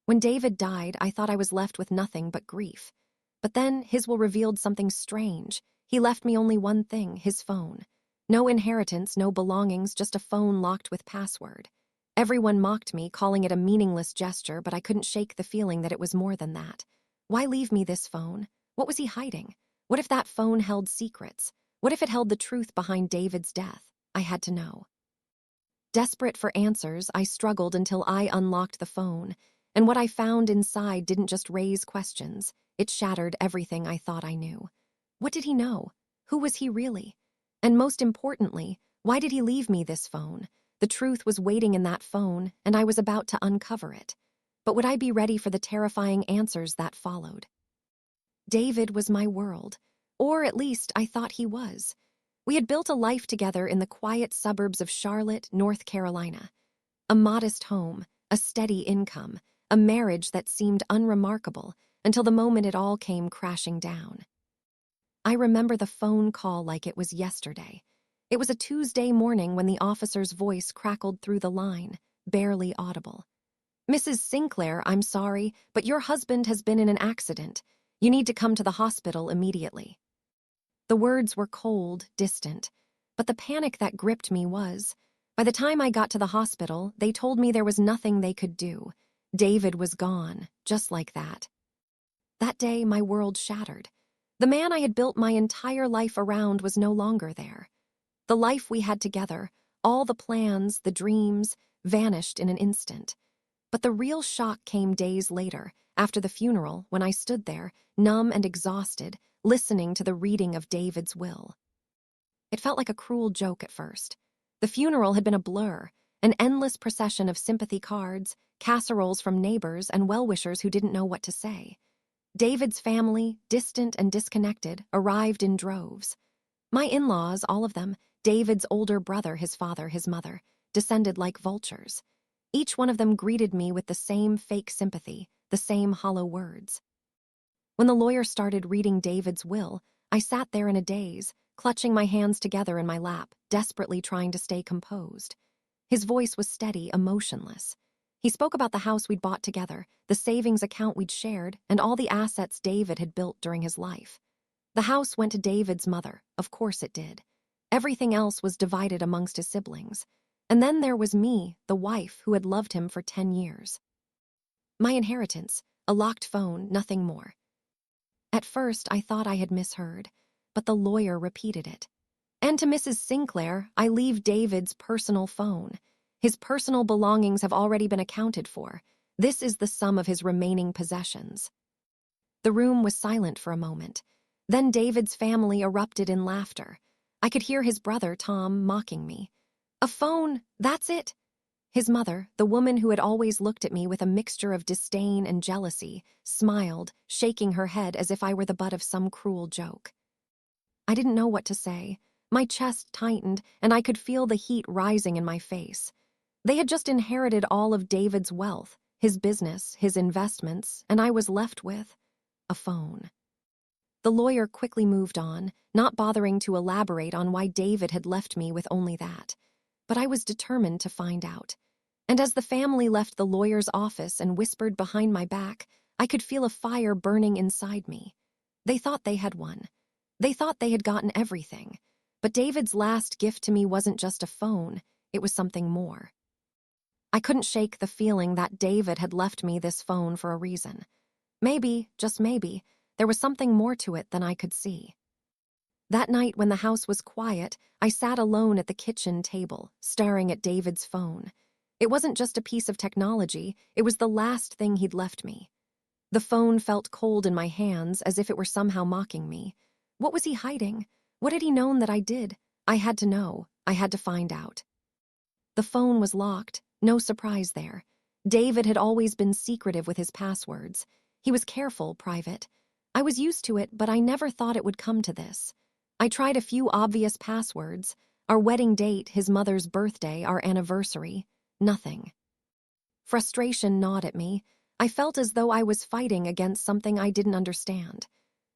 When David died, I thought I was left with nothing but grief. But then his will revealed something strange. He left me only one thing, his phone. No inheritance, no belongings, just a phone locked with password. Everyone mocked me, calling it a meaningless gesture, but I couldn't shake the feeling that it was more than that. Why leave me this phone? What was he hiding? What if that phone held secrets? What if it held the truth behind David's death? I had to know. Desperate for answers, I struggled until I unlocked the phone, and what I found inside didn't just raise questions, it shattered everything I thought I knew. What did he know? Who was he really? And most importantly, why did he leave me this phone? The truth was waiting in that phone, and I was about to uncover it. But would I be ready for the terrifying answers that followed? David was my world, or at least I thought he was. We had built a life together in the quiet suburbs of Charlotte, North Carolina. A modest home, a steady income, a marriage that seemed unremarkable until the moment it all came crashing down. I remember the phone call like it was yesterday. It was a Tuesday morning when the officer's voice crackled through the line, barely audible. "Mrs. Sinclair, I'm sorry, but your husband has been in an accident. You need to come to the hospital immediately." The words were cold, distant, but the panic that gripped me was, by the time I got to the hospital, they told me there was nothing they could do. David was gone, just like that. That day, my world shattered. The man I had built my entire life around was no longer there. The life we had together, all the plans, the dreams, vanished in an instant. But the real shock came days later, after the funeral, when I stood there, numb and exhausted, listening to the reading of David's will. It felt like a cruel joke at first. The funeral had been a blur, an endless procession of sympathy cards, casseroles from neighbors, and well-wishers who didn't know what to say. David's family, distant and disconnected, arrived in droves. My in-laws, all of them, David's older brother, his father, his mother, descended like vultures. Each one of them greeted me with the same fake sympathy, the same hollow words. When the lawyer started reading David's will, I sat there in a daze, clutching my hands together in my lap, desperately trying to stay composed. His voice was steady, emotionless. He spoke about the house we'd bought together, the savings account we'd shared, and all the assets David had built during his life. The house went to David's mother, of course it did. Everything else was divided amongst his siblings. And then there was me, the wife who had loved him for 10 years. My inheritance, a locked phone, nothing more. At first, I thought I had misheard, but the lawyer repeated it. And to Mrs. Sinclair, I leave David's personal phone. His personal belongings have already been accounted for. This is the sum of his remaining possessions. The room was silent for a moment. Then David's family erupted in laughter. I could hear his brother, Tom, mocking me. "A phone, that's it." His mother, the woman who had always looked at me with a mixture of disdain and jealousy, smiled, shaking her head as if I were the butt of some cruel joke. I didn't know what to say. My chest tightened, and I could feel the heat rising in my face. They had just inherited all of David's wealth, his business, his investments, and I was left with a phone. The lawyer quickly moved on, not bothering to elaborate on why David had left me with only that. But I was determined to find out. And as the family left the lawyer's office and whispered behind my back, I could feel a fire burning inside me. They thought they had won. They thought they had gotten everything. But David's last gift to me wasn't just a phone, it was something more. I couldn't shake the feeling that David had left me this phone for a reason. Maybe, just maybe, there was something more to it than I could see. That night when the house was quiet, I sat alone at the kitchen table, staring at David's phone. It wasn't just a piece of technology, it was the last thing he'd left me. The phone felt cold in my hands, as if it were somehow mocking me. What was he hiding? What had he known that I did? I had to know. I had to find out. The phone was locked, no surprise there. David had always been secretive with his passwords. He was careful, private. I was used to it, but I never thought it would come to this. I tried a few obvious passwords. Our wedding date, his mother's birthday, our anniversary. Nothing. Frustration gnawed at me. I felt as though I was fighting against something I didn't understand.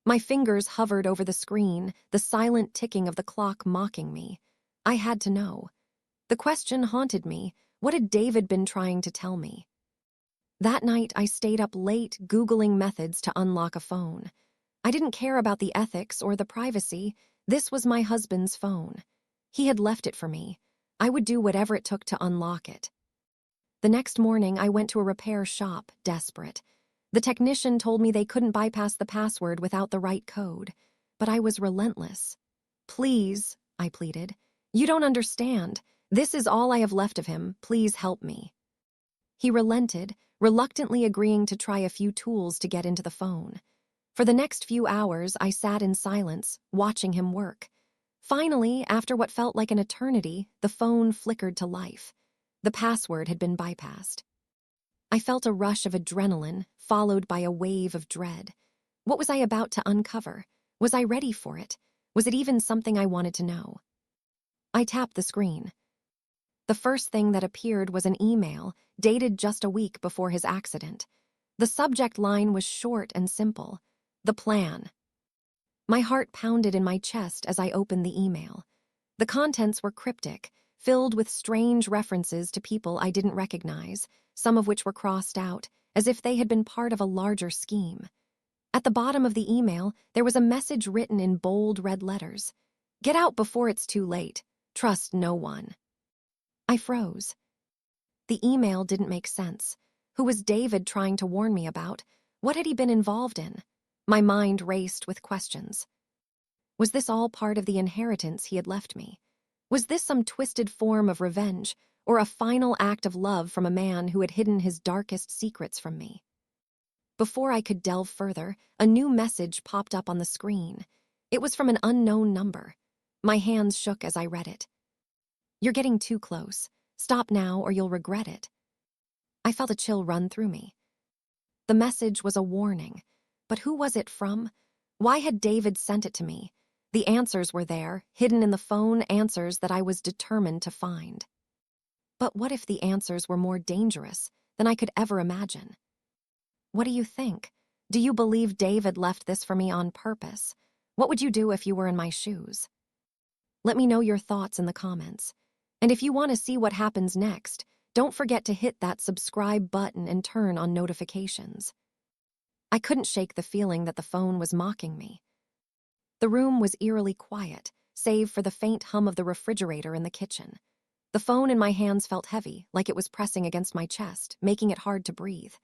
My fingers hovered over the screen, the silent ticking of the clock mocking me. I had to know. The question haunted me. What had David been trying to tell me? That night, I stayed up late Googling methods to unlock a phone. I didn't care about the ethics or the privacy. This was my husband's phone. He had left it for me. I would do whatever it took to unlock it. The next morning, I went to a repair shop, desperate. The technician told me they couldn't bypass the password without the right code. But I was relentless. "Please," I pleaded. "You don't understand. This is all I have left of him. Please help me." He relented, reluctantly agreeing to try a few tools to get into the phone. For the next few hours, I sat in silence, watching him work. Finally, after what felt like an eternity, the phone flickered to life. The password had been bypassed. I felt a rush of adrenaline, followed by a wave of dread. What was I about to uncover? Was I ready for it? Was it even something I wanted to know? I tapped the screen. The first thing that appeared was an email, dated just a week before his accident. The subject line was short and simple: "The plan." My heart pounded in my chest as I opened the email. The contents were cryptic, filled with strange references to people I didn't recognize, some of which were crossed out, as if they had been part of a larger scheme. At the bottom of the email, there was a message written in bold red letters: "Get out before it's too late. Trust no one." I froze. The email didn't make sense. Who was David trying to warn me about? What had he been involved in? My mind raced with questions. Was this all part of the inheritance he had left me? Was this some twisted form of revenge, or a final act of love from a man who had hidden his darkest secrets from me? Before I could delve further, a new message popped up on the screen. It was from an unknown number. My hands shook as I read it. "You're getting too close. Stop now or you'll regret it." I felt a chill run through me. The message was a warning. But who was it from? Why had David sent it to me? The answers were there, hidden in the phone, answers that I was determined to find. But what if the answers were more dangerous than I could ever imagine? What do you think? Do you believe David left this for me on purpose? What would you do if you were in my shoes? Let me know your thoughts in the comments. And if you want to see what happens next, don't forget to hit that subscribe button and turn on notifications. I couldn't shake the feeling that the phone was mocking me. The room was eerily quiet, save for the faint hum of the refrigerator in the kitchen. The phone in my hands felt heavy, like it was pressing against my chest, making it hard to breathe.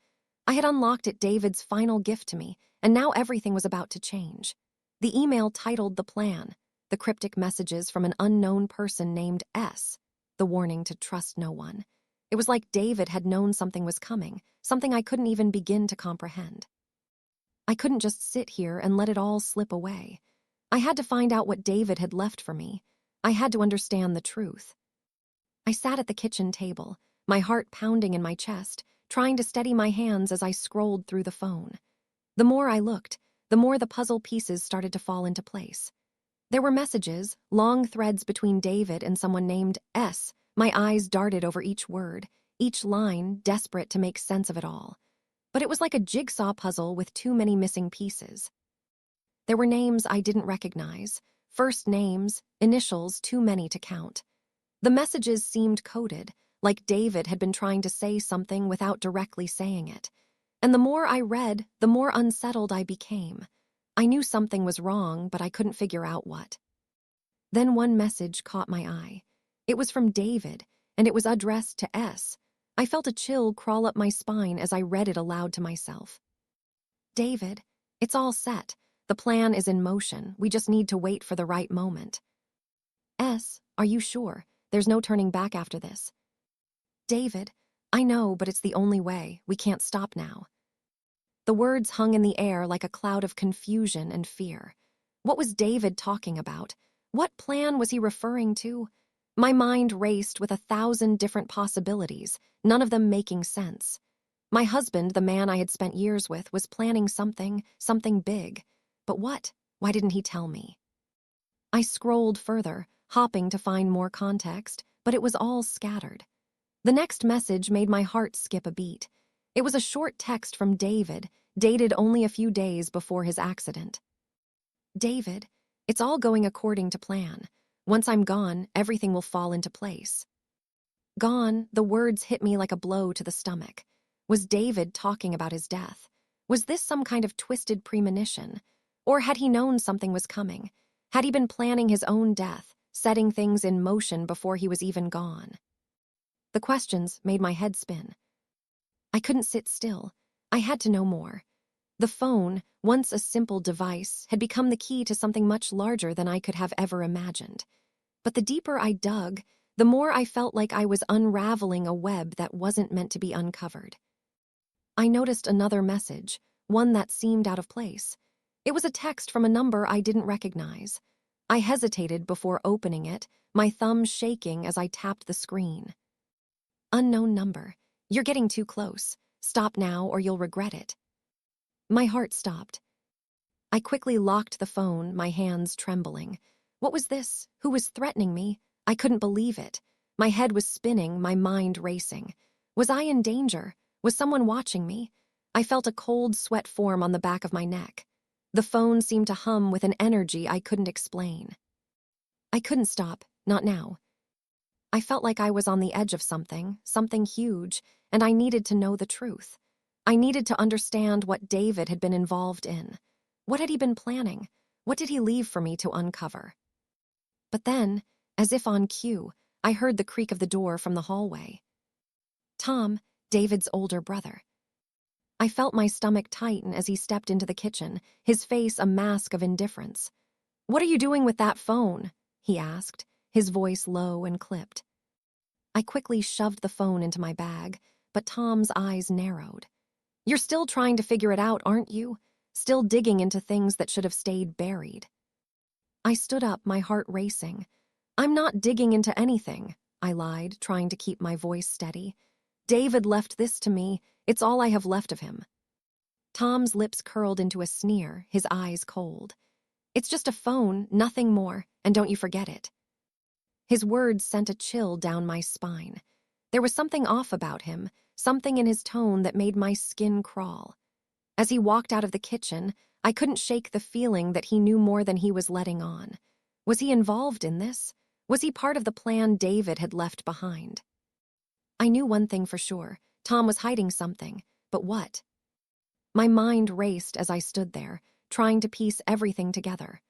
I had unlocked it, David's final gift to me, and now everything was about to change. The email titled "The Plan," the cryptic messages from an unknown person named S, the warning to trust no one. It was like David had known something was coming, something I couldn't even begin to comprehend. I couldn't just sit here and let it all slip away. I had to find out what David had left for me. I had to understand the truth. I sat at the kitchen table, my heart pounding in my chest, trying to steady my hands as I scrolled through the phone. The more I looked, the more the puzzle pieces started to fall into place. There were messages, long threads between David and someone named S. My eyes darted over each word, each line, desperate to make sense of it all. But it was like a jigsaw puzzle with too many missing pieces. There were names I didn't recognize, first names, initials too many to count. The messages seemed coded, like David had been trying to say something without directly saying it. And the more I read, the more unsettled I became. I knew something was wrong, but I couldn't figure out what. Then one message caught my eye. It was from David, and it was addressed to S. I felt a chill crawl up my spine as I read it aloud to myself. "David, it's all set. The plan is in motion. We just need to wait for the right moment. S, are you sure? There's no turning back after this. David, I know, but it's the only way. We can't stop now." The words hung in the air like a cloud of confusion and fear. What was David talking about? What plan was he referring to? My mind raced with 1,000 different possibilities, none of them making sense. My husband, the man I had spent years with, was planning something big. But what? Why didn't he tell me? I scrolled further, hopping to find more context, but it was all scattered. The next message made my heart skip a beat. It was a short text from David, dated only a few days before his accident. "David, it's all going according to plan. Once I'm gone, everything will fall into place." Gone, the words hit me like a blow to the stomach. Was David talking about his death? Was this some kind of twisted premonition? Or had he known something was coming? Had he been planning his own death, setting things in motion before he was even gone? The questions made my head spin. I couldn't sit still. I had to know more. The phone, once a simple device, had become the key to something much larger than I could have ever imagined. But the deeper I dug, the more I felt like I was unraveling a web that wasn't meant to be uncovered. I noticed another message, one that seemed out of place. It was a text from a number I didn't recognize. I hesitated before opening it, my thumb shaking as I tapped the screen. Unknown number. You're getting too close. Stop now or you'll regret it. My heart stopped. I quickly locked the phone, my hands trembling. What was this? Who was threatening me? I couldn't believe it. My head was spinning, my mind racing. Was I in danger? Was someone watching me? I felt a cold sweat form on the back of my neck. The phone seemed to hum with an energy I couldn't explain. I couldn't stop, not now. I felt like I was on the edge of something huge, and I needed to know the truth. I needed to understand what David had been involved in. What had he been planning? What did he leave for me to uncover? But then, as if on cue, I heard the creak of the door from the hallway. Tom, David's older brother. I felt my stomach tighten as he stepped into the kitchen, his face a mask of indifference. "What are you doing with that phone?" he asked, his voice low and clipped. I quickly shoved the phone into my bag, but Tom's eyes narrowed. "You're still trying to figure it out, aren't you? Still digging into things that should have stayed buried." I stood up, my heart racing. "I'm not digging into anything," I lied, trying to keep my voice steady. "David left this to me. It's all I have left of him." Tom's lips curled into a sneer, his eyes cold. "It's just a phone, nothing more, and don't you forget it." His words sent a chill down my spine. There was something off about him, something in his tone that made my skin crawl. As he walked out of the kitchen, I couldn't shake the feeling that he knew more than he was letting on. Was he involved in this? Was he part of the plan David had left behind? I knew one thing for sure. Tom was hiding something. But what? My mind raced as I stood there, trying to piece everything together.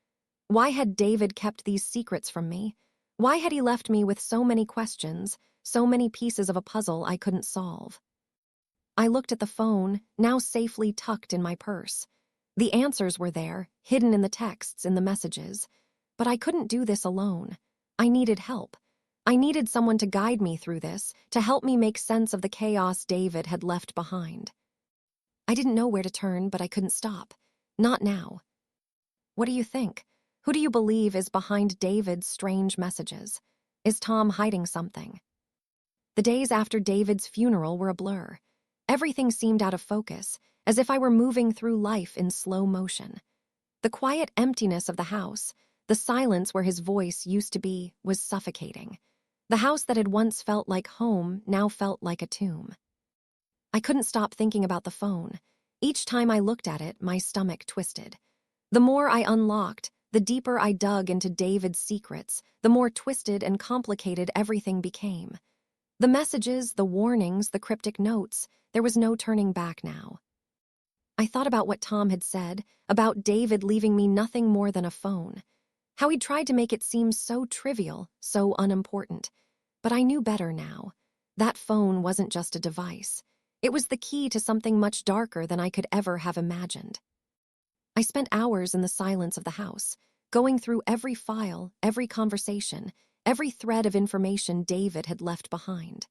Why had David kept these secrets from me? Why had he left me with so many questions, so many pieces of a puzzle I couldn't solve? I looked at the phone, now safely tucked in my purse. The answers were there, hidden in the texts, in the messages. But I couldn't do this alone. I needed help. I needed someone to guide me through this, to help me make sense of the chaos David had left behind. I didn't know where to turn, but I couldn't stop. Not now. What do you think? Who do you believe is behind David's strange messages? Is Tom hiding something? The days after David's funeral were a blur. Everything seemed out of focus, as if I were moving through life in slow motion. The quiet emptiness of the house, the silence where his voice used to be, was suffocating. The house that had once felt like home now felt like a tomb. I couldn't stop thinking about the phone. Each time I looked at it, my stomach twisted. The more I unlocked, the deeper I dug into David's secrets, the more twisted and complicated everything became. The messages, the warnings, the cryptic notes, there was no turning back now. I thought about what Tom had said, about David leaving me nothing more than a phone. How he'd tried to make it seem so trivial, so unimportant. But I knew better now. That phone wasn't just a device. It was the key to something much darker than I could ever have imagined. I spent hours in the silence of the house, going through every file, every conversation, every thread of information David had left behind.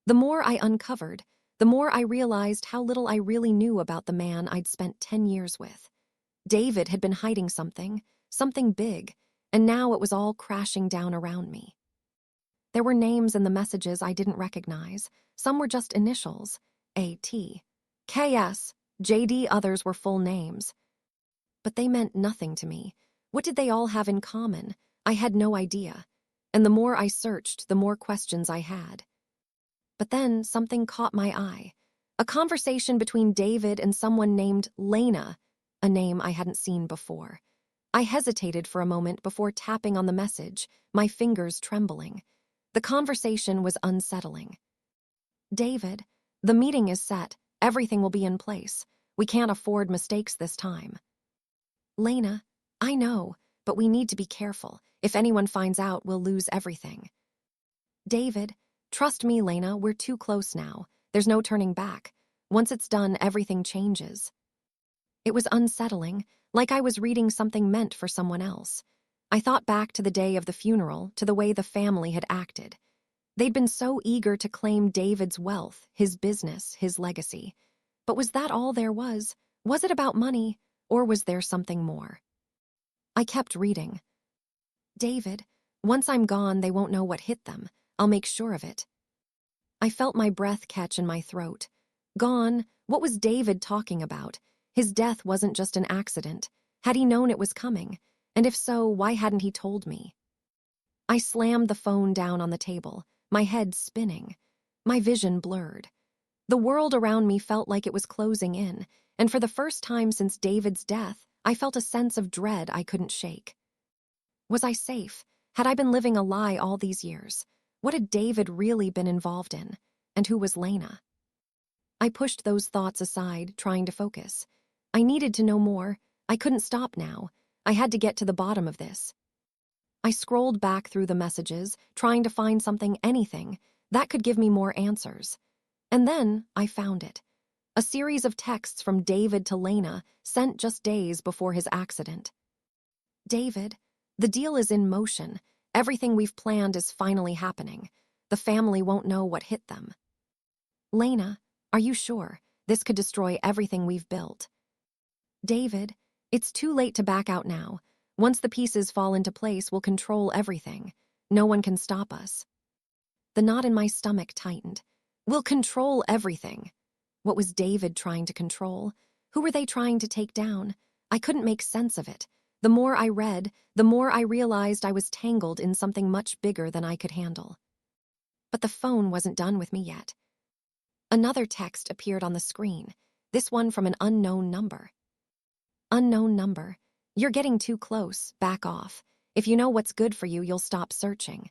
The more I uncovered, the more I realized how little I really knew about the man I'd spent 10 years with. David had been hiding something big, and now it was all crashing down around me. There were names in the messages I didn't recognize. Some were just initials, A.T., K.S., J.D., others were full names. But they meant nothing to me. What did they all have in common? I had no idea. And the more I searched, the more questions I had. But then something caught my eye. A conversation between David and someone named Lena, a name I hadn't seen before. I hesitated for a moment before tapping on the message, my fingers trembling. The conversation was unsettling. "David, the meeting is set. Everything will be in place. We can't afford mistakes this time. Lena, I know, but we need to be careful. If anyone finds out, we'll lose everything. David, trust me, Lena, we're too close now. There's no turning back. Once it's done, everything changes. It was unsettling, like I was reading something meant for someone else. I thought back to the day of the funeral, to the way the family had acted. They'd been so eager to claim David's wealth, his business, his legacy. But was that all there was? Was it about money, or was there something more? I kept reading. David, once I'm gone, they won't know what hit them. I'll make sure of it. I felt my breath catch in my throat. Gone, what was David talking about? His death wasn't just an accident. Had he known it was coming? And if so, why hadn't he told me? I slammed the phone down on the table, my head spinning. My vision blurred. The world around me felt like it was closing in, and for the first time since David's death, I felt a sense of dread I couldn't shake. Was I safe? Had I been living a lie all these years? What had David really been involved in? And who was Lena? I pushed those thoughts aside, trying to focus. I needed to know more. I couldn't stop now. I had to get to the bottom of this. I scrolled back through the messages, trying to find something, anything, that could give me more answers. And then I found it. A series of texts from David to Lena, sent just days before his accident. David, the deal is in motion. Everything we've planned is finally happening. The family won't know what hit them. Lena, are you sure? This could destroy everything we've built. David, it's too late to back out now. Once the pieces fall into place, we'll control everything. No one can stop us. The knot in my stomach tightened. We'll control everything. What was David trying to control? Who were they trying to take down? I couldn't make sense of it. The more I read, the more I realized I was tangled in something much bigger than I could handle. But the phone wasn't done with me yet. Another text appeared on the screen, this one from an unknown number. Unknown number. You're getting too close, back off. If you know what's good for you, you'll stop searching.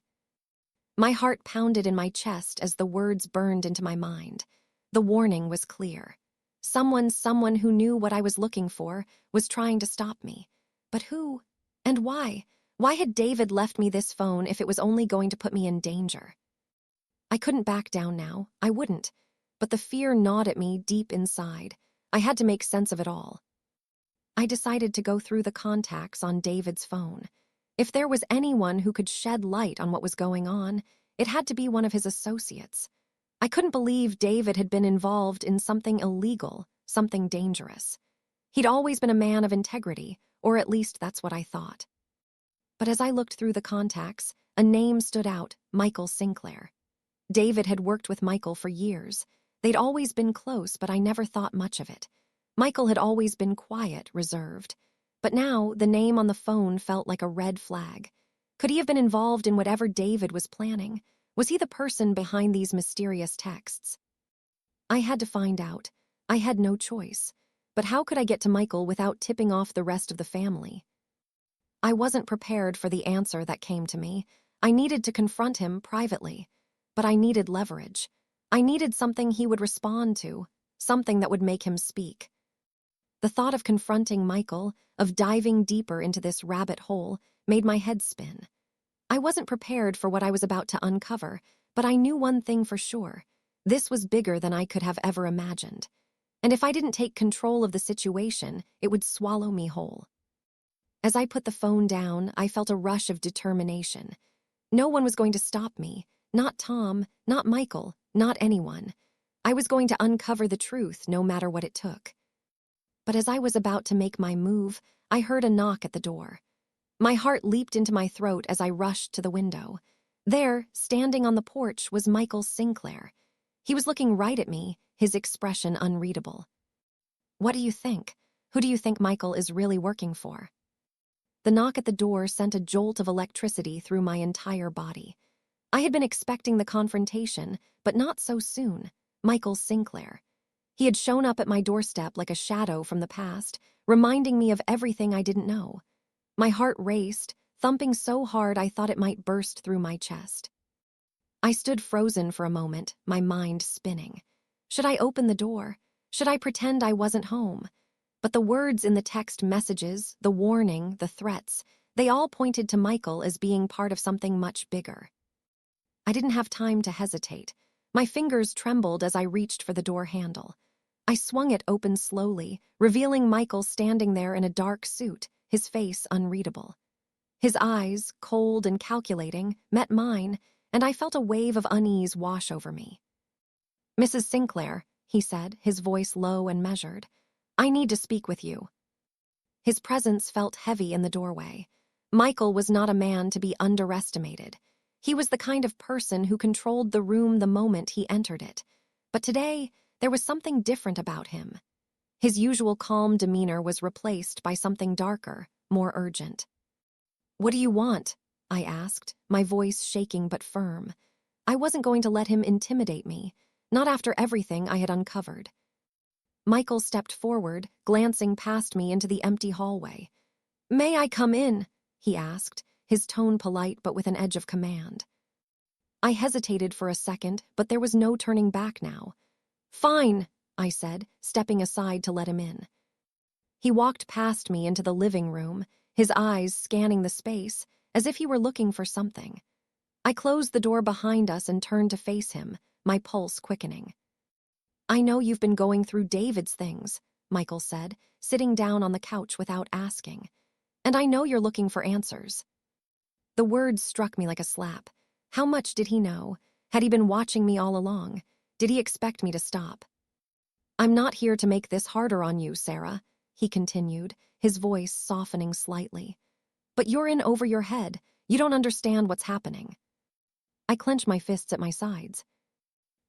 My heart pounded in my chest as the words burned into my mind. The warning was clear. Someone who knew what I was looking for, was trying to stop me. But who? And why? Why had David left me this phone if it was only going to put me in danger? I couldn't back down now. I wouldn't. But the fear gnawed at me deep inside. I had to make sense of it all. I decided to go through the contacts on David's phone. If there was anyone who could shed light on what was going on, it had to be one of his associates. I couldn't believe David had been involved in something illegal, something dangerous. He'd always been a man of integrity, or at least that's what I thought. But as I looked through the contacts, a name stood out, Michael Sinclair. David had worked with Michael for years. They'd always been close, but I never thought much of it. Michael had always been quiet, reserved. But now, the name on the phone felt like a red flag. Could he have been involved in whatever David was planning? Was he the person behind these mysterious texts? I had to find out. I had no choice. But how could I get to Michael without tipping off the rest of the family? I wasn't prepared for the answer that came to me. I needed to confront him privately. But I needed leverage. I needed something he would respond to, something that would make him speak. The thought of confronting Michael, of diving deeper into this rabbit hole, made my head spin. I wasn't prepared for what I was about to uncover, but I knew one thing for sure. This was bigger than I could have ever imagined. And if I didn't take control of the situation, it would swallow me whole. As I put the phone down, I felt a rush of determination. No one was going to stop me. Not Tom, not Michael, not anyone. I was going to uncover the truth, no matter what it took. But as I was about to make my move, I heard a knock at the door. My heart leaped into my throat as I rushed to the window. There, standing on the porch, was Michael Sinclair. He was looking right at me, his expression unreadable. What do you think? Who do you think Michael is really working for? The knock at the door sent a jolt of electricity through my entire body. I had been expecting the confrontation, but not so soon. Michael Sinclair. He had shown up at my doorstep like a shadow from the past, reminding me of everything I didn't know. My heart raced, thumping so hard I thought it might burst through my chest. I stood frozen for a moment, my mind spinning. Should I open the door? Should I pretend I wasn't home? But the words in the text messages, the warning, the threats, they all pointed to Michael as being part of something much bigger. I didn't have time to hesitate. My fingers trembled as I reached for the door handle. I swung it open slowly, revealing Michael standing there in a dark suit, his face unreadable. His eyes, cold and calculating, met mine, and I felt a wave of unease wash over me. "Mrs. Sinclair," he said, his voice low and measured, "I need to speak with you." His presence felt heavy in the doorway. Michael was not a man to be underestimated. He was the kind of person who controlled the room the moment he entered it. But today, there was something different about him. His usual calm demeanor was replaced by something darker, more urgent. "What do you want?" I asked, my voice shaking but firm. I wasn't going to let him intimidate me, not after everything I had uncovered. Michael stepped forward, glancing past me into the empty hallway. "May I come in?" he asked, his tone polite but with an edge of command. I hesitated for a second, but there was no turning back now. "Fine," I said, stepping aside to let him in. He walked past me into the living room, his eyes scanning the space, as if he were looking for something. I closed the door behind us and turned to face him, my pulse quickening. "I know you've been going through David's things," Michael said, sitting down on the couch without asking. "And I know you're looking for answers." The words struck me like a slap. How much did he know? Had he been watching me all along? Did he expect me to stop? "I'm not here to make this harder on you, Sarah," he continued, his voice softening slightly. "But you're in over your head. You don't understand what's happening." I clenched my fists at my sides,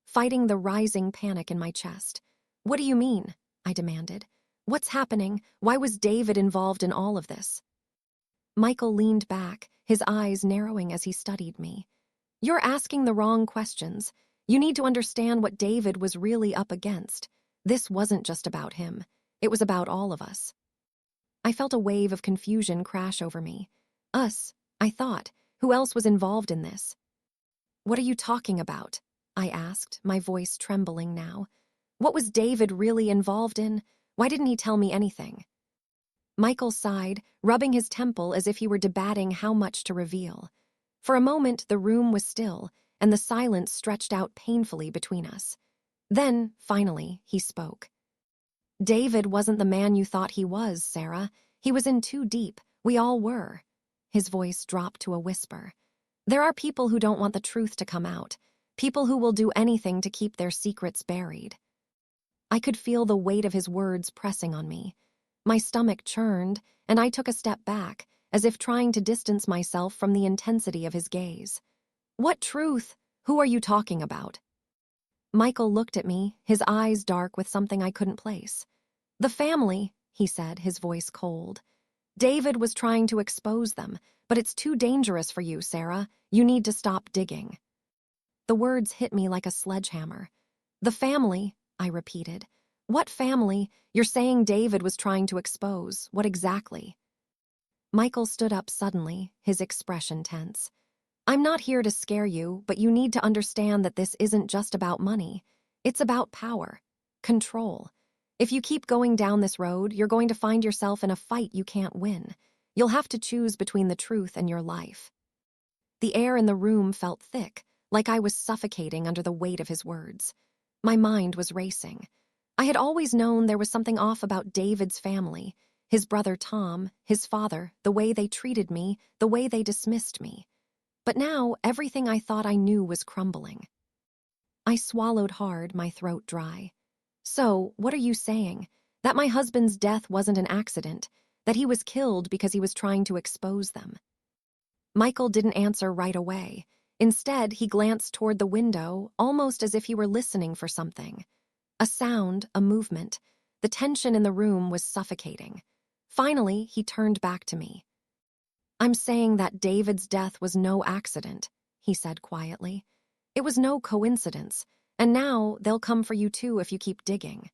fighting the rising panic in my chest. "What do you mean?" I demanded. "What's happening? Why was David involved in all of this?" Michael leaned back, his eyes narrowing as he studied me. "You're asking the wrong questions. You need to understand what David was really up against. This wasn't just about him. It was about all of us." I felt a wave of confusion crash over me. Us, I thought. Who else was involved in this? "What are you talking about?" I asked, my voice trembling now. "What was David really involved in? Why didn't he tell me anything?" Michael sighed, rubbing his temple as if he were debating how much to reveal. For a moment, the room was still, and the silence stretched out painfully between us. Then, finally, he spoke. "David wasn't the man you thought he was, Sarah. He was in too deep. We all were." His voice dropped to a whisper. "There are people who don't want the truth to come out. People who will do anything to keep their secrets buried." I could feel the weight of his words pressing on me. My stomach churned, and I took a step back, as if trying to distance myself from the intensity of his gaze. "What truth? Who are you talking about?" Michael looked at me, his eyes dark with something I couldn't place. "The family," he said, his voice cold. "David was trying to expose them, but it's too dangerous for you, Sarah. You need to stop digging." The words hit me like a sledgehammer. "The family," I repeated. "What family? You're saying David was trying to expose. What exactly?" Michael stood up suddenly, his expression tense. "I'm not here to scare you, but you need to understand that this isn't just about money. It's about power, control. If you keep going down this road, you're going to find yourself in a fight you can't win. You'll have to choose between the truth and your life." The air in the room felt thick, like I was suffocating under the weight of his words. My mind was racing. I had always known there was something off about David's family, his brother Tom, his father, the way they treated me, the way they dismissed me. But now, everything I thought I knew was crumbling. I swallowed hard, my throat dry. "So, what are you saying? That my husband's death wasn't an accident? That he was killed because he was trying to expose them?" Michael didn't answer right away. Instead, he glanced toward the window, almost as if he were listening for something. A sound, a movement. The tension in the room was suffocating. Finally, he turned back to me. "I'm saying that David's death was no accident," he said quietly. "It was no coincidence, and now they'll come for you too if you keep digging."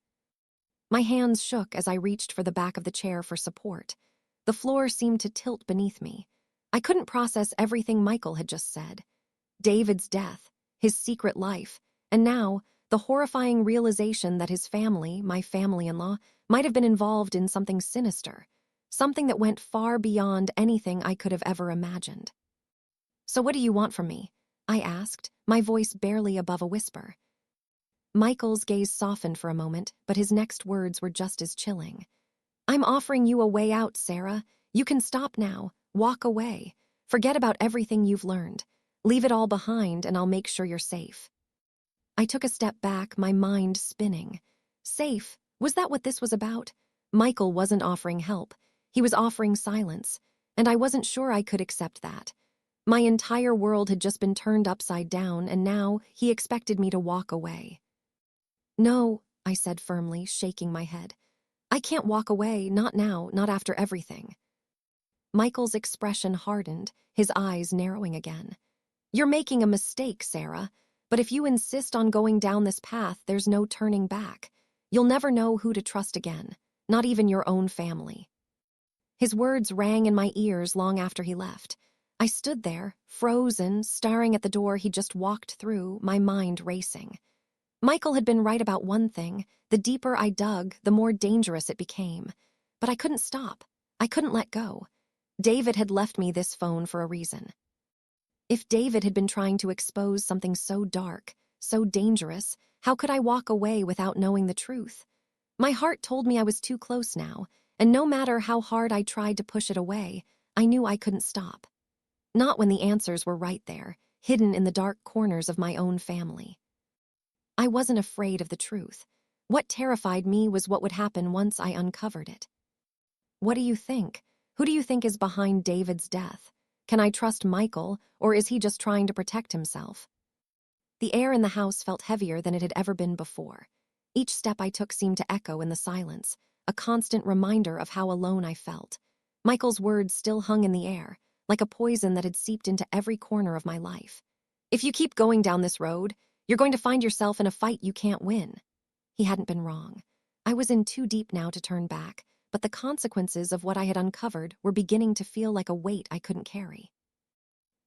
My hands shook as I reached for the back of the chair for support. The floor seemed to tilt beneath me. I couldn't process everything Michael had just said. David's death, his secret life, and now The horrifying realization that his family, my family-in-law, might have been involved in something sinister, something that went far beyond anything I could have ever imagined. "So what do you want from me?" I asked, my voice barely above a whisper. Michael's gaze softened for a moment, but his next words were just as chilling. "I'm offering you a way out, Sarah. You can stop now. Walk away. Forget about everything you've learned. Leave it all behind, and I'll make sure you're safe." I took a step back, my mind spinning. Safe? Was that what this was about? Michael wasn't offering help. He was offering silence, and I wasn't sure I could accept that. My entire world had just been turned upside down, and now he expected me to walk away. "No," I said firmly, shaking my head. "I can't walk away, not now, not after everything." Michael's expression hardened, his eyes narrowing again. "You're making a mistake, Sarah, but if you insist on going down this path, there's no turning back. You'll never know who to trust again, not even your own family." His words rang in my ears long after he left. I stood there, frozen, staring at the door he just walked through, my mind racing. Michael had been right about one thing. The deeper I dug, the more dangerous it became. But I couldn't stop. I couldn't let go. David had left me this phone for a reason. If David had been trying to expose something so dark, so dangerous, how could I walk away without knowing the truth? My heart told me I was too close now, and no matter how hard I tried to push it away, I knew I couldn't stop. Not when the answers were right there, hidden in the dark corners of my own family. I wasn't afraid of the truth. What terrified me was what would happen once I uncovered it. "What do you think? Who do you think is behind David's death? Can I trust Michael, or is he just trying to protect himself?" The air in the house felt heavier than it had ever been before. Each step I took seemed to echo in the silence, a constant reminder of how alone I felt. Michael's words still hung in the air, like a poison that had seeped into every corner of my life. "If you keep going down this road, you're going to find yourself in a fight you can't win." He hadn't been wrong. I was in too deep now to turn back, but the consequences of what I had uncovered were beginning to feel like a weight I couldn't carry.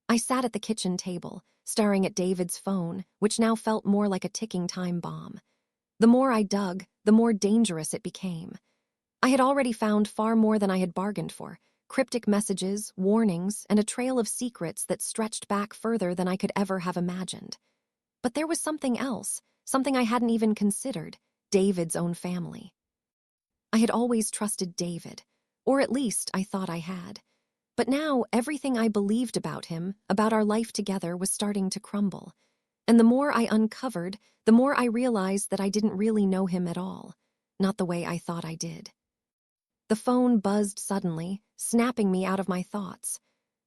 I sat at the kitchen table, staring at David's phone, which now felt more like a ticking time bomb. The more I dug, the more dangerous it became. I had already found far more than I had bargained for: cryptic messages, warnings, and a trail of secrets that stretched back further than I could ever have imagined. But there was something else, something I hadn't even considered: David's own family. I had always trusted David, or at least I thought I had. But now everything I believed about him, about our life together, was starting to crumble. And the more I uncovered, the more I realized that I didn't really know him at all, not the way I thought I did. The phone buzzed suddenly, snapping me out of my thoughts.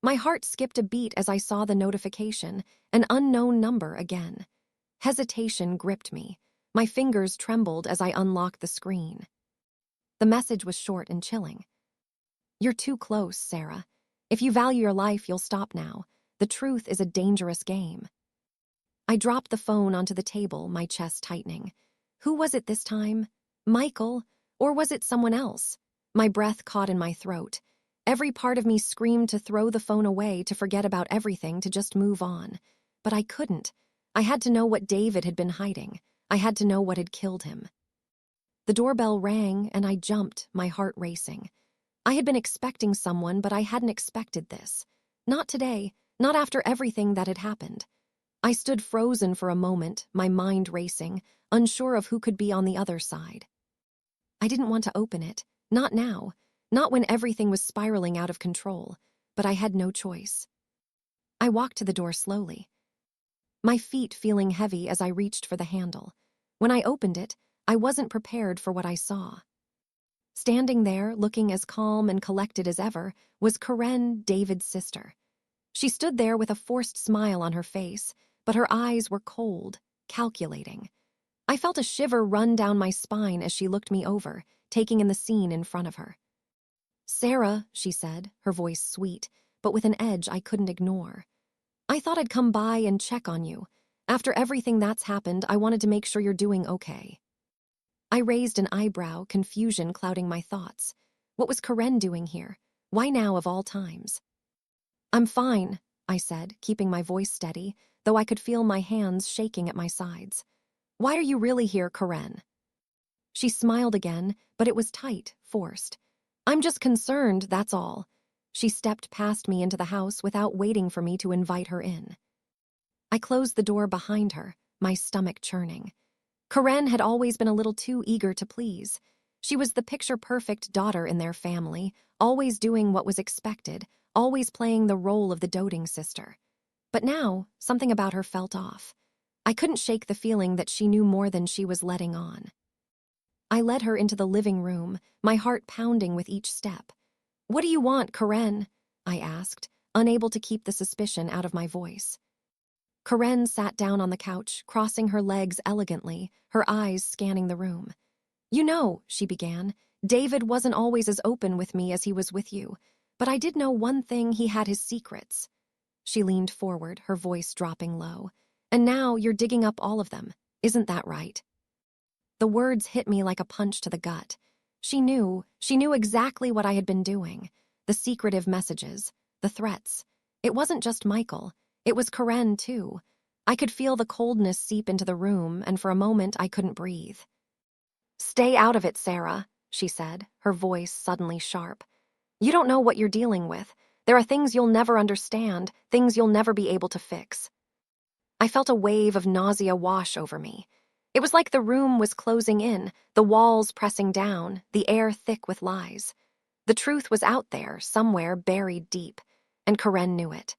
My heart skipped a beat as I saw the notification, an unknown number again. Hesitation gripped me. My fingers trembled as I unlocked the screen. The message was short and chilling. "You're too close, Sarah. If you value your life, you'll stop now. The truth is a dangerous game." I dropped the phone onto the table, my chest tightening. Who was it this time? Michael? Or was it someone else? My breath caught in my throat. Every part of me screamed to throw the phone away, to forget about everything, to just move on. But I couldn't. I had to know what David had been hiding. I had to know what had killed him. The doorbell rang, and I jumped, my heart racing. I had been expecting someone, but I hadn't expected this. Not today, not after everything that had happened. I stood frozen for a moment, my mind racing, unsure of who could be on the other side. I didn't want to open it, not now, not when everything was spiraling out of control, but I had no choice. I walked to the door slowly, my feet feeling heavy as I reached for the handle. When I opened it, I wasn't prepared for what I saw. Standing there, looking as calm and collected as ever, was Karen, David's sister. She stood there with a forced smile on her face, but her eyes were cold, calculating. I felt a shiver run down my spine as she looked me over, taking in the scene in front of her. "Sarah," she said, her voice sweet, but with an edge I couldn't ignore. "I thought I'd come by and check on you. After everything that's happened, I wanted to make sure you're doing okay." I raised an eyebrow, confusion clouding my thoughts. What was Karen doing here? Why now of all times? "I'm fine," I said, keeping my voice steady, though I could feel my hands shaking at my sides. Why are you really here, Karen? She smiled again, but it was tight, forced. I'm just concerned, that's all. She stepped past me into the house without waiting for me to invite her in. I closed the door behind her, my stomach churning. Karen had always been a little too eager to please. She was the picture-perfect daughter in their family, always doing what was expected, always playing the role of the doting sister. But now, something about her felt off. I couldn't shake the feeling that she knew more than she was letting on. I led her into the living room, my heart pounding with each step. What do you want, Karen? I asked, unable to keep the suspicion out of my voice. Karen sat down on the couch, crossing her legs elegantly, her eyes scanning the room. You know, she began, David wasn't always as open with me as he was with you, but I did know one thing: he had his secrets. She leaned forward, her voice dropping low. And now you're digging up all of them. Isn't that right? The words hit me like a punch to the gut. She knew exactly what I had been doing. The secretive messages, the threats. It wasn't just Michael. It was Karen, too. I could feel the coldness seep into the room, and for a moment I couldn't breathe. Stay out of it, Sarah, she said, her voice suddenly sharp. You don't know what you're dealing with. There are things you'll never understand, things you'll never be able to fix. I felt a wave of nausea wash over me. It was like the room was closing in, the walls pressing down, the air thick with lies. The truth was out there, somewhere buried deep, and Karen knew it.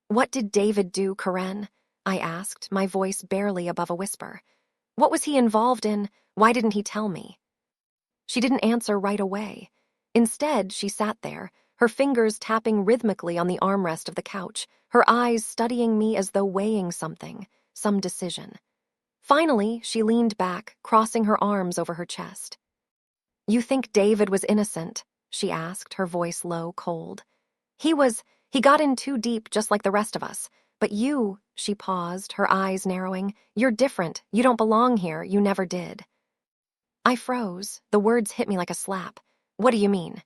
What did David do, Karen? I asked, my voice barely above a whisper. What was he involved in? Why didn't he tell me? She didn't answer right away. Instead, she sat there, her fingers tapping rhythmically on the armrest of the couch, her eyes studying me as though weighing something, some decision. Finally, she leaned back, crossing her arms over her chest. You think David was innocent? She asked, her voice low, cold. He got in too deep, just like the rest of us. But you, she paused, her eyes narrowing, you're different. You don't belong here. You never did. I froze. The words hit me like a slap. What do you mean?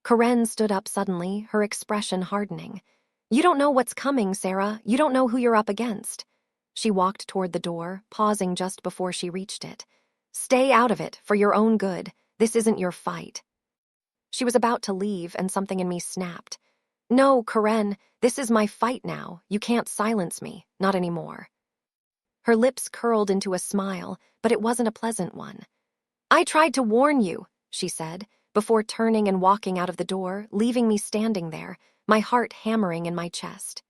Karen stood up suddenly, her expression hardening. You don't know what's coming, Sarah. You don't know who you're up against. She walked toward the door, pausing just before she reached it. Stay out of it, for your own good. This isn't your fight. She was about to leave, and something in me snapped. No, Karen, this is my fight now. You can't silence me, not anymore. Her lips curled into a smile, but it wasn't a pleasant one. I tried to warn you, she said, before turning and walking out of the door, leaving me standing there, my heart hammering in my chest.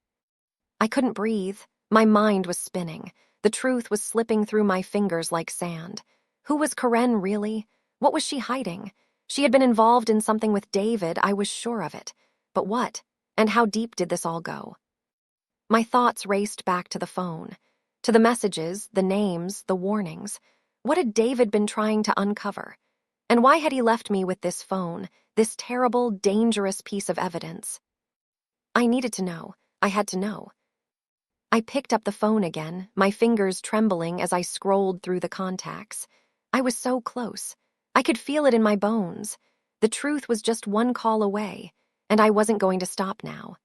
I couldn't breathe. My mind was spinning. The truth was slipping through my fingers like sand. Who was Karen, really? What was she hiding? She had been involved in something with David, I was sure of it. But what? And how deep did this all go? My thoughts raced back to the phone, to the messages, the names, the warnings. What had David been trying to uncover? And why had he left me with this phone, this terrible, dangerous piece of evidence? I needed to know. I had to know. I picked up the phone again, my fingers trembling as I scrolled through the contacts. I was so close. I could feel it in my bones. The truth was just one call away, and I wasn't going to stop now.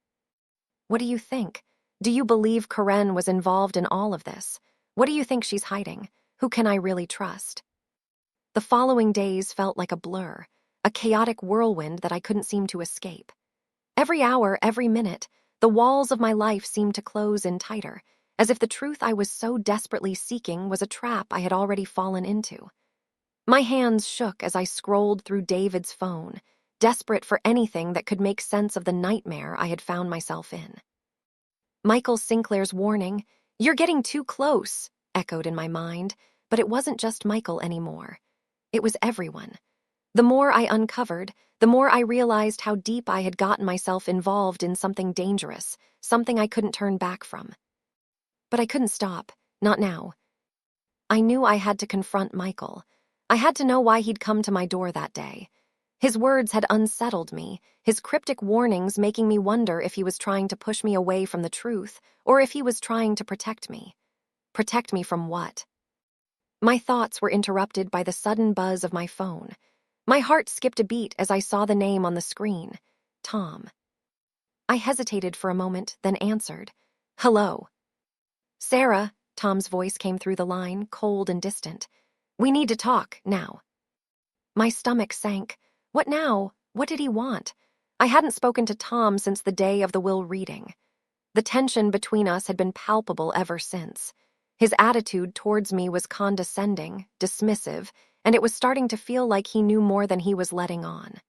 What do you think? Do you believe Karen was involved in all of this? What do you think she's hiding? Who can I really trust? The following days felt like a blur, a chaotic whirlwind that I couldn't seem to escape. Every hour, every minute, the walls of my life seemed to close in tighter, as if the truth I was so desperately seeking was a trap I had already fallen into. My hands shook as I scrolled through David's phone, desperate for anything that could make sense of the nightmare I had found myself in. Michael Sinclair's warning, "You're getting too close," echoed in my mind, but it wasn't just Michael anymore. It was everyone. The more I uncovered, the more I realized how deep I had gotten myself involved in something dangerous, something I couldn't turn back from. But I couldn't stop, not now. I knew I had to confront Michael. I had to know why he'd come to my door that day. His words had unsettled me, his cryptic warnings making me wonder if he was trying to push me away from the truth, or if he was trying to protect me. Protect me from what? My thoughts were interrupted by the sudden buzz of my phone. My heart skipped a beat as I saw the name on the screen. Tom. I hesitated for a moment, then answered. Hello. Sarah, Tom's voice came through the line, cold and distant. "We need to talk, now." My stomach sank. What now? What did he want? I hadn't spoken to Tom since the day of the will reading. The tension between us had been palpable ever since. His attitude towards me was condescending, dismissive, and it was starting to feel like he knew more than he was letting on.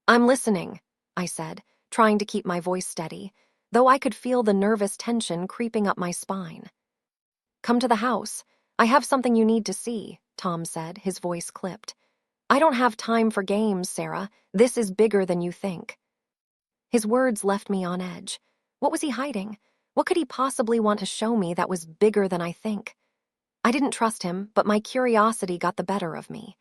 "I'm listening," I said, trying to keep my voice steady, though I could feel the nervous tension creeping up my spine. "Come to the house. I have something you need to see," Tom said, his voice clipped. "I don't have time for games, Sarah. This is bigger than you think." His words left me on edge. What was he hiding? What could he possibly want to show me that was bigger than I think? I didn't trust him, but my curiosity got the better of me.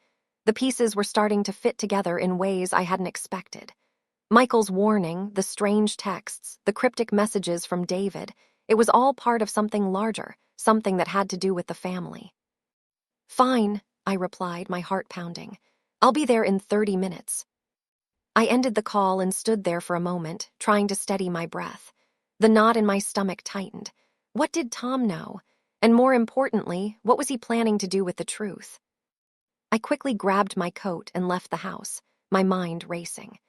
The pieces were starting to fit together in ways I hadn't expected. Michael's warning, the strange texts, the cryptic messages from David, it was all part of something larger, something that had to do with the family. "Fine," I replied, my heart pounding. "I'll be there in 30 minutes. I ended the call and stood there for a moment, trying to steady my breath. The knot in my stomach tightened. What did Tom know? And more importantly, what was he planning to do with the truth? I quickly grabbed my coat and left the house, my mind racing.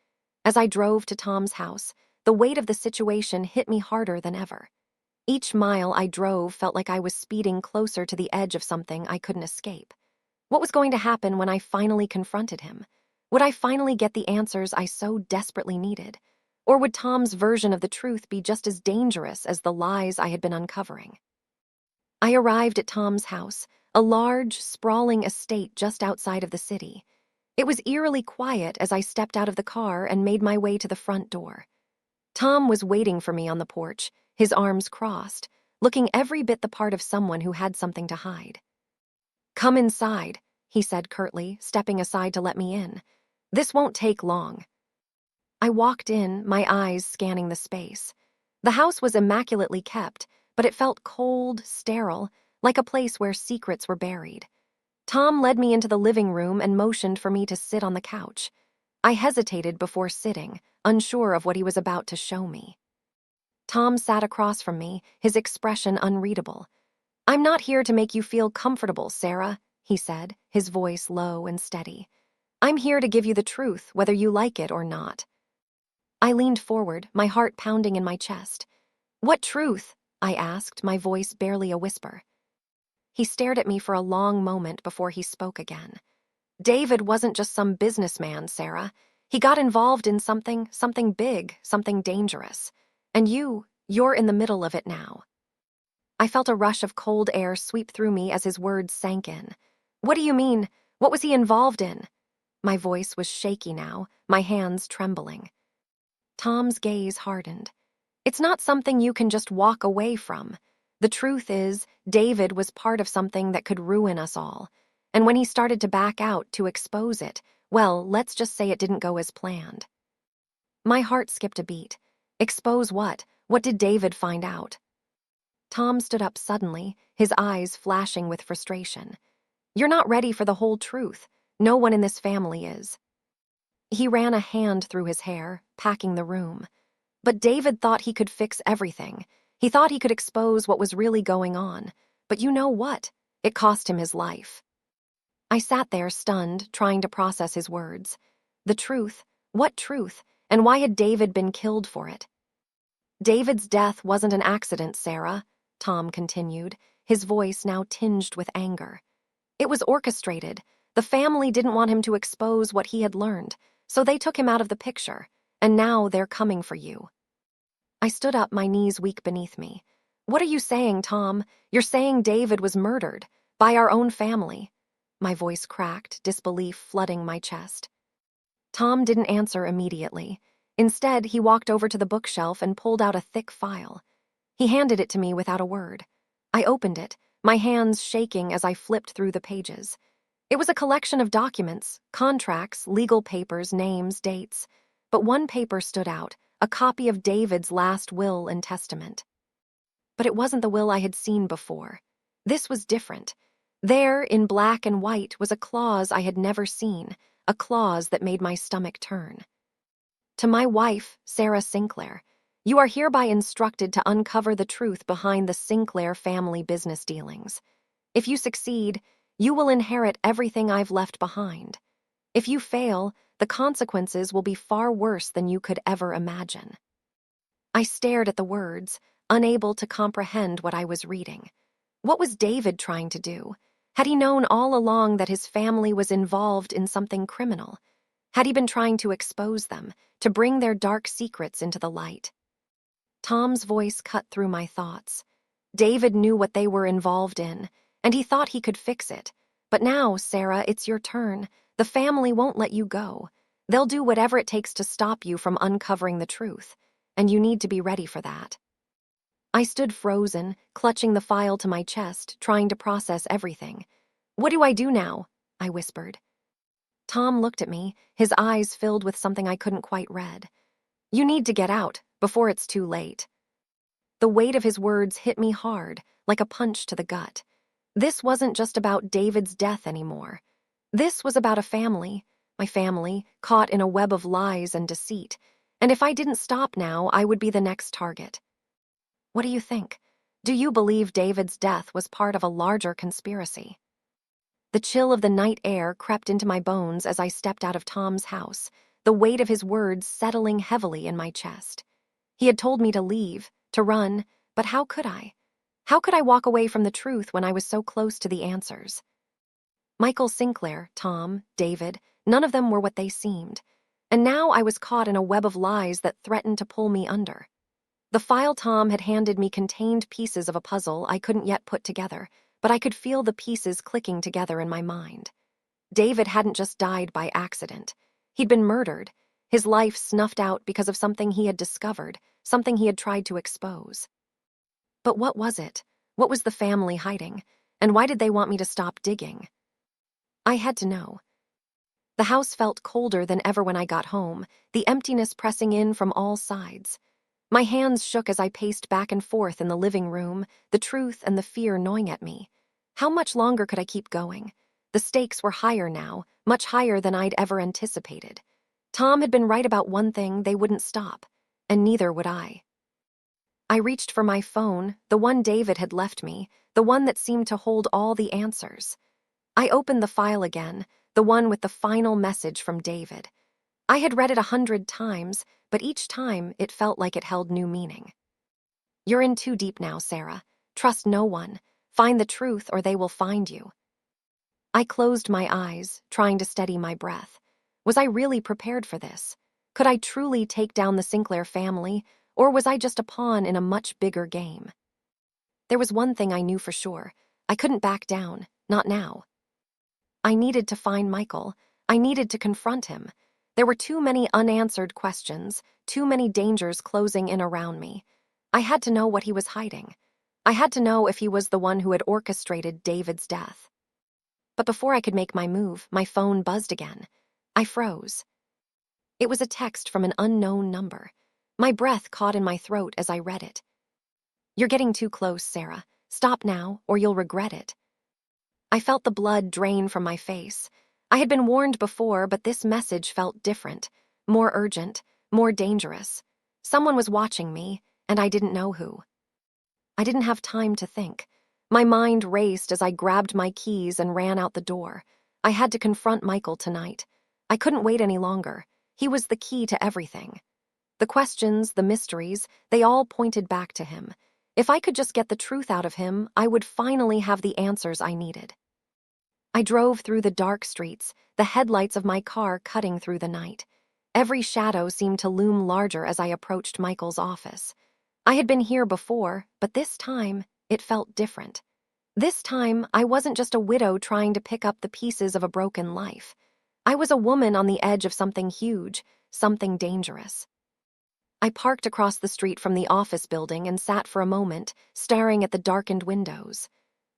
As I drove to Tom's house, the weight of the situation hit me harder than ever. Each mile I drove felt like I was speeding closer to the edge of something I couldn't escape. What was going to happen when I finally confronted him? Would I finally get the answers I so desperately needed? Or would Tom's version of the truth be just as dangerous as the lies I had been uncovering? I arrived at Tom's house, a large, sprawling estate just outside of the city. It was eerily quiet as I stepped out of the car and made my way to the front door. Tom was waiting for me on the porch, his arms crossed, looking every bit the part of someone who had something to hide. "Come inside," he said curtly, stepping aside to let me in. "This won't take long." I walked in, my eyes scanning the space. The house was immaculately kept, but it felt cold, sterile, like a place where secrets were buried. Tom led me into the living room and motioned for me to sit on the couch. I hesitated before sitting, unsure of what he was about to show me. Tom sat across from me, his expression unreadable. "I'm not here to make you feel comfortable, Sarah," he said, his voice low and steady. "I'm here to give you the truth, whether you like it or not." I leaned forward, my heart pounding in my chest. "What truth?" I asked, my voice barely a whisper. He stared at me for a long moment before he spoke again. "David wasn't just some businessman, Sarah. He got involved in something big, something dangerous. And you're in the middle of it now." I felt a rush of cold air sweep through me as his words sank in. "What do you mean? What was he involved in?" My voice was shaky now, my hands trembling. Tom's gaze hardened. "It's not something you can just walk away from. The truth is, David was part of something that could ruin us all. And when he started to back out to expose it, well, let's just say it didn't go as planned." My heart skipped a beat. Expose what? What did David find out? Tom stood up suddenly, his eyes flashing with frustration. "You're not ready for the whole truth. No one in this family is." He ran a hand through his hair, packing the room. "But David thought he could fix everything. He thought he could expose what was really going on. But you know what? It cost him his life." I sat there stunned, trying to process his words. The truth? What truth? And why had David been killed for it? "David's death wasn't an accident, Sarah," Tom continued, his voice now tinged with anger. "It was orchestrated. The family didn't want him to expose what he had learned, so they took him out of the picture, and now they're coming for you." I stood up, my knees weak beneath me. "What are you saying, Tom? You're saying David was murdered by our own family?" My voice cracked, disbelief flooding my chest. Tom didn't answer immediately. Instead, he walked over to the bookshelf and pulled out a thick file. He handed it to me without a word. I opened it, my hands shaking as I flipped through the pages. It was a collection of documents, contracts, legal papers, names, dates. But one paper stood out, a copy of David's last will and testament. But it wasn't the will I had seen before. This was different. There, in black and white, was a clause I had never seen, a clause that made my stomach turn. "To my wife, Sarah Sinclair, You are hereby instructed to uncover the truth behind the Sinclair family business dealings. If you succeed, you will inherit everything I've left behind. If you fail, the consequences will be far worse than you could ever imagine." I stared at the words, unable to comprehend what I was reading. What was David trying to do? Had he known all along that his family was involved in something criminal? Had he been trying to expose them, to bring their dark secrets into the light? Tom's voice cut through my thoughts. David knew what they were involved in, and he thought he could fix it. But now, Sarah, it's your turn. The family won't let you go. They'll do whatever it takes to stop you from uncovering the truth, and you need to be ready for that. I stood frozen, clutching the file to my chest, trying to process everything. "What do I do now?" I whispered. Tom looked at me, his eyes filled with something I couldn't quite read. "You need to get out, before it's too late." The weight of his words hit me hard, like a punch to the gut. This wasn't just about David's death anymore. This was about a family, my family, caught in a web of lies and deceit. And if I didn't stop now, I would be the next target. What do you think? Do you believe David's death was part of a larger conspiracy? The chill of the night air crept into my bones as I stepped out of Tom's house, the weight of his words settling heavily in my chest. He had told me to leave, to run, but how could I? How could I walk away from the truth when I was so close to the answers? Michael Sinclair, Tom, David, none of them were what they seemed. And now I was caught in a web of lies that threatened to pull me under. The file Tom had handed me contained pieces of a puzzle I couldn't yet put together, but I could feel the pieces clicking together in my mind. David hadn't just died by accident. He'd been murdered, his life snuffed out because of something he had discovered, something he had tried to expose. But what was it? What was the family hiding? And why did they want me to stop digging? I had to know. The house felt colder than ever when I got home, the emptiness pressing in from all sides. My hands shook as I paced back and forth in the living room, the truth and the fear gnawing at me. How much longer could I keep going? The stakes were higher now, much higher than I'd ever anticipated. Tom had been right about one thing: they wouldn't stop, and neither would I. I reached for my phone, the one David had left me, the one that seemed to hold all the answers. I opened the file again, the one with the final message from David. I had read it 100 times, but each time it felt like it held new meaning. "You're in too deep now, Sarah. Trust no one. Find the truth or they will find you." I closed my eyes, trying to steady my breath. Was I really prepared for this? Could I truly take down the Sinclair family, or was I just a pawn in a much bigger game? There was one thing I knew for sure. I couldn't back down, not now. I needed to find Michael. I needed to confront him. There were too many unanswered questions, too many dangers closing in around me. I had to know what he was hiding. I had to know if he was the one who had orchestrated David's death. But before I could make my move, my phone buzzed again. I froze. It was a text from an unknown number. My breath caught in my throat as I read it. "You're getting too close, Sarah. Stop now, or you'll regret it." I felt the blood drain from my face. I had been warned before, but this message felt different, more urgent, more dangerous. Someone was watching me, and I didn't know who. I didn't have time to think. My mind raced as I grabbed my keys and ran out the door. I had to confront Michael tonight. I couldn't wait any longer. He was the key to everything. The questions, the mysteries, they all pointed back to him. If I could just get the truth out of him, I would finally have the answers I needed. I drove through the dark streets, the headlights of my car cutting through the night. Every shadow seemed to loom larger as I approached Michael's office. I had been here before, but this time, it felt different. This time, I wasn't just a widow trying to pick up the pieces of a broken life. I was a woman on the edge of something huge, something dangerous. I parked across the street from the office building and sat for a moment, staring at the darkened windows.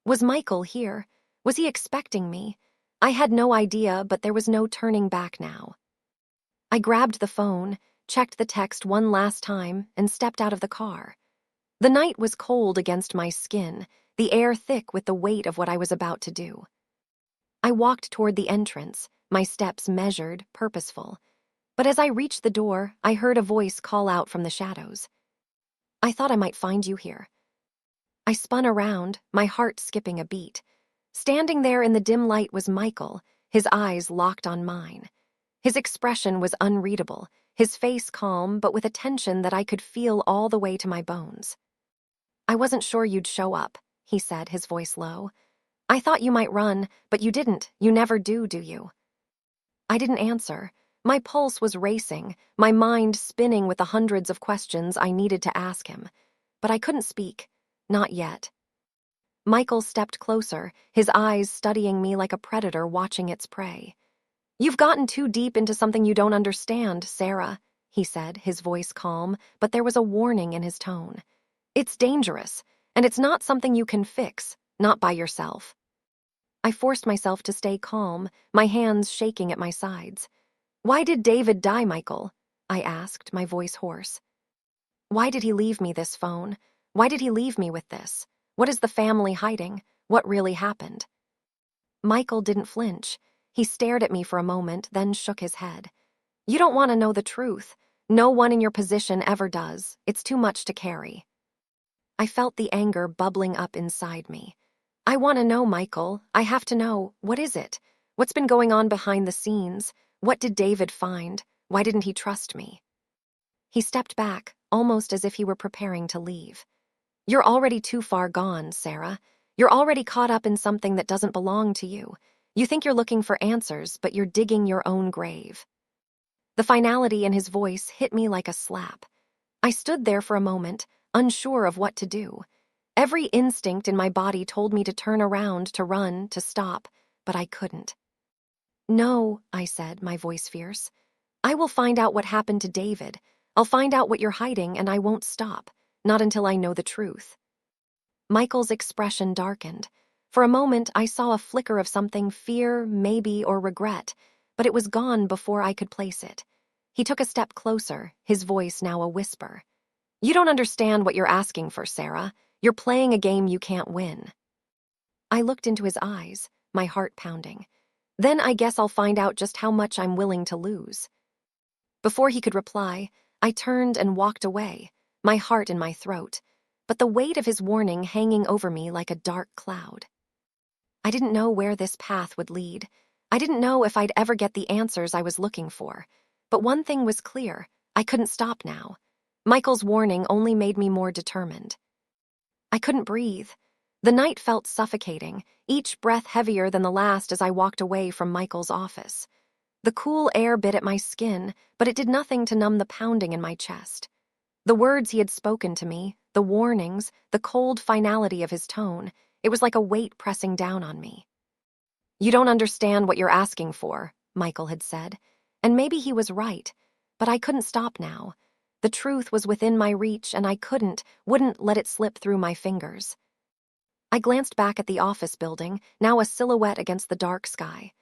Was Michael here? Was he expecting me? I had no idea, but there was no turning back now. I grabbed the phone, checked the text one last time, and stepped out of the car. The night was cold against my skin, the air thick with the weight of what I was about to do. I walked toward the entrance, my steps measured, purposeful. But as I reached the door, I heard a voice call out from the shadows. I thought I might find you here. I spun around, my heart skipping a beat. Standing there in the dim light was Michael, his eyes locked on mine. His expression was unreadable, his face calm but with a tension that I could feel all the way to my bones. "I wasn't sure you'd show up," he said, his voice low. "I thought you might run, but you didn't. You never do you?" I didn't answer. My pulse was racing, my mind spinning with the hundreds of questions I needed to ask him. But I couldn't speak. Not yet. Michael stepped closer, his eyes studying me like a predator watching its prey. "You've gotten too deep into something you don't understand, Sarah," he said, his voice calm, but there was a warning in his tone. "It's dangerous, and it's not something you can fix, not by yourself." I forced myself to stay calm, my hands shaking at my sides. "Why did David die, Michael?" I asked, my voice hoarse. "Why did he leave me this phone? Why did he leave me with this? What is the family hiding? What really happened?" Michael didn't flinch. He stared at me for a moment, then shook his head. "You don't want to know the truth. No one in your position ever does. It's too much to carry." I felt the anger bubbling up inside me. "I want to know, Michael. I have to know. What is it? What's been going on behind the scenes? What did David find? Why didn't he trust me?" He stepped back, almost as if he were preparing to leave. "You're already too far gone, Sarah. You're already caught up in something that doesn't belong to you. You think you're looking for answers, but you're digging your own grave." The finality in his voice hit me like a slap. I stood there for a moment, unsure of what to do. Every instinct in my body told me to turn around, to run, to stop, but I couldn't. "No," I said, my voice fierce. "I will find out what happened to David. I'll find out what you're hiding, and I won't stop. Not until I know the truth." Michael's expression darkened. For a moment, I saw a flicker of something, fear, maybe, or regret, but it was gone before I could place it. He took a step closer, his voice now a whisper. "You don't understand what you're asking for, Sarah. You're playing a game you can't win." I looked into his eyes, my heart pounding. "Then I guess I'll find out just how much I'm willing to lose." Before he could reply, I turned and walked away, my heart in my throat, but the weight of his warning hanging over me like a dark cloud. I didn't know where this path would lead. I didn't know if I'd ever get the answers I was looking for. But one thing was clear: I couldn't stop now. Michael's warning only made me more determined. I couldn't breathe. The night felt suffocating, each breath heavier than the last as I walked away from Michael's office. The cool air bit at my skin, but it did nothing to numb the pounding in my chest. The words he had spoken to me, the warnings, the cold finality of his tone, it was like a weight pressing down on me. "You don't understand what you're asking for," Michael had said. And maybe he was right, but I couldn't stop now. The truth was within my reach, and I wouldn't let it slip through my fingers. I glanced back at the office building, now a silhouette against the dark sky.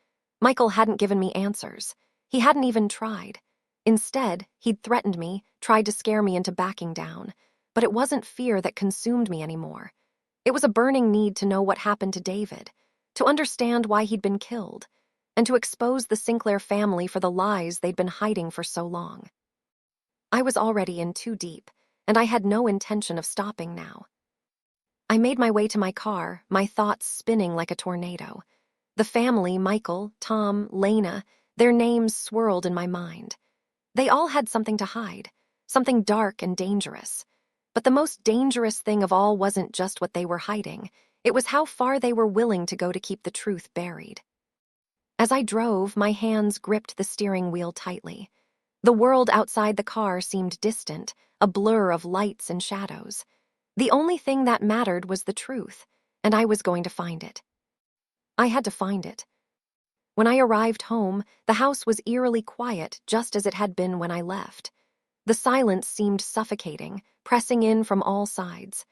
Michael hadn't given me answers. He hadn't even tried. Instead, he'd threatened me, tried to scare me into backing down. But it wasn't fear that consumed me anymore. It was a burning need to know what happened to David, to understand why he'd been killed, and to expose the Sinclair family for the lies they'd been hiding for so long. I was already in too deep, and I had no intention of stopping now. I made my way to my car, my thoughts spinning like a tornado. The family, Michael, Tom, Lena, their names swirled in my mind. They all had something to hide, something dark and dangerous. But the most dangerous thing of all wasn't just what they were hiding. It was how far they were willing to go to keep the truth buried. As I drove, my hands gripped the steering wheel tightly. The world outside the car seemed distant, a blur of lights and shadows. The only thing that mattered was the truth, and I was going to find it. I had to find it. When I arrived home, the house was eerily quiet, just as it had been when I left. The silence seemed suffocating, pressing in from all sides.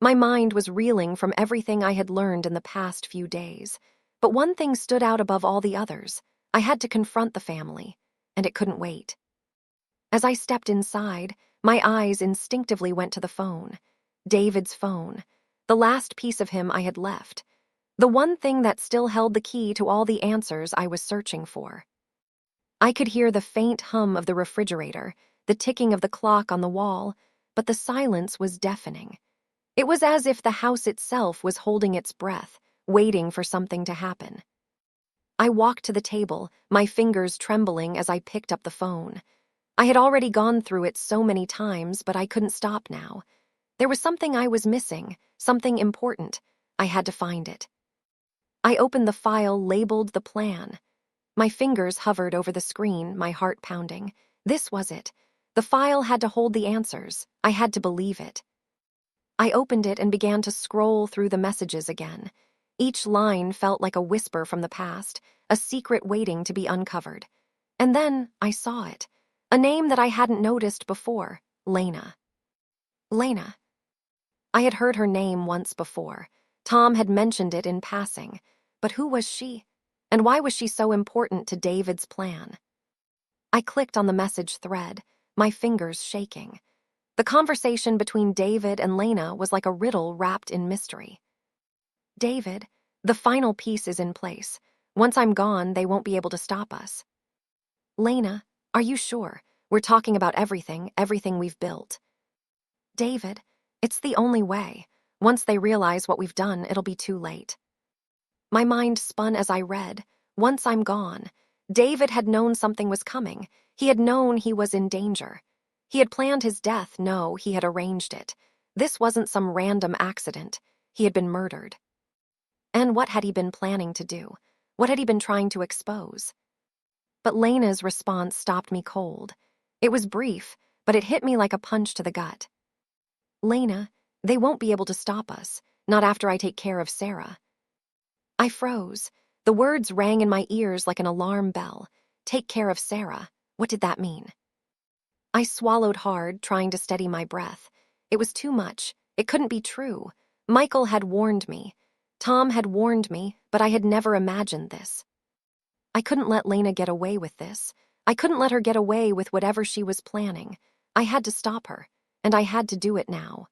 My mind was reeling from everything I had learned in the past few days. But one thing stood out above all the others. I had to confront the family, and it couldn't wait. As I stepped inside, my eyes instinctively went to the phone. David's phone. The last piece of him I had left. The one thing that still held the key to all the answers I was searching for. I could hear the faint hum of the refrigerator, the ticking of the clock on the wall, but the silence was deafening. It was as if the house itself was holding its breath, waiting for something to happen. I walked to the table, my fingers trembling as I picked up the phone. I had already gone through it so many times, but I couldn't stop now. There was something I was missing, something important. I had to find it. I opened the file labeled The Plan. My fingers hovered over the screen, my heart pounding. This was it. The file had to hold the answers. I had to believe it. I opened it and began to scroll through the messages again. Each line felt like a whisper from the past, a secret waiting to be uncovered. And then I saw it. A name that I hadn't noticed before, Lena. Lena. I had heard her name once before. Tom had mentioned it in passing. But who was she? And why was she so important to David's plan? I clicked on the message thread, my fingers shaking. The conversation between David and Lena was like a riddle wrapped in mystery. David, the final piece is in place. Once I'm gone, they won't be able to stop us. Lena, are you sure? We're talking about everything we've built. David, it's the only way. Once they realize what we've done, it'll be too late. My mind spun as I read. Once I'm gone. David had known something was coming. He had known he was in danger. He had planned his death. No, he had arranged it. This wasn't some random accident. He had been murdered. And what had he been planning to do? What had he been trying to expose? But Lena's response stopped me cold. It was brief, but it hit me like a punch to the gut. Lena, they won't be able to stop us, not after I take care of Sarah. I froze. The words rang in my ears like an alarm bell. Take care of Sarah. What did that mean? I swallowed hard, trying to steady my breath. It was too much. It couldn't be true. Michael had warned me. Tom had warned me, but I had never imagined this. I couldn't let Lena get away with this. I couldn't let her get away with whatever she was planning. I had to stop her, and I had to do it now.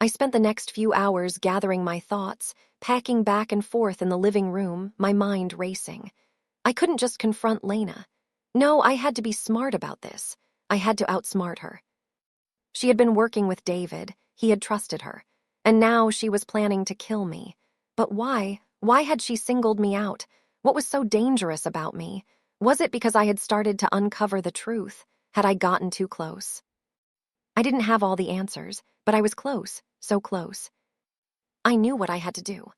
I spent the next few hours gathering my thoughts, packing back and forth in the living room, my mind racing. I couldn't just confront Lena. No, I had to be smart about this. I had to outsmart her. She had been working with David. He had trusted her. And now she was planning to kill me. But why? Why had she singled me out? What was so dangerous about me? Was it because I had started to uncover the truth? Had I gotten too close? I didn't have all the answers, but I was close, so close. I knew what I had to do.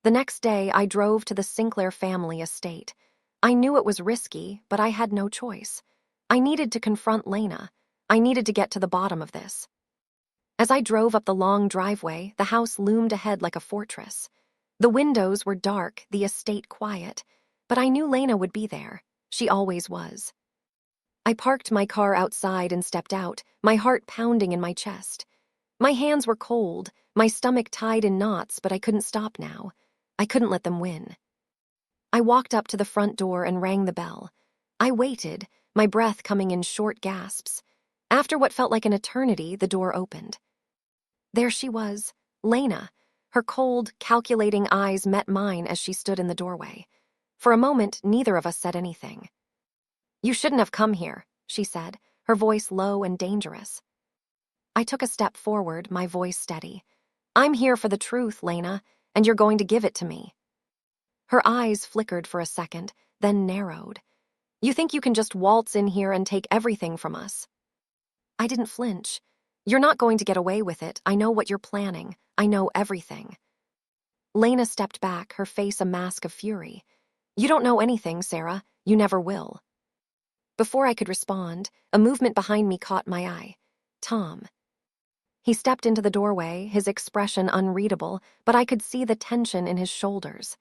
The next day, I drove to the Sinclair family estate. I knew it was risky, but I had no choice. I needed to confront Lena. I needed to get to the bottom of this. As I drove up the long driveway, the house loomed ahead like a fortress. The windows were dark, the estate quiet, but I knew Lena would be there. She always was. I parked my car outside and stepped out, my heart pounding in my chest. My hands were cold, my stomach tied in knots, but I couldn't stop now. I couldn't let them win. I walked up to the front door and rang the bell. I waited, my breath coming in short gasps. After what felt like an eternity, the door opened. There she was, Lena. Her cold, calculating eyes met mine as she stood in the doorway. For a moment, neither of us said anything. You shouldn't have come here, she said, her voice low and dangerous. I took a step forward, my voice steady. I'm here for the truth, Lena, and you're going to give it to me. Her eyes flickered for a second, then narrowed. You think you can just waltz in here and take everything from us? I didn't flinch. You're not going to get away with it. I know what you're planning. I know everything. Lena stepped back, her face a mask of fury. You don't know anything, Sarah. You never will. Before I could respond, a movement behind me caught my eye. Tom. He stepped into the doorway, his expression unreadable, but I could see the tension in his shoulders.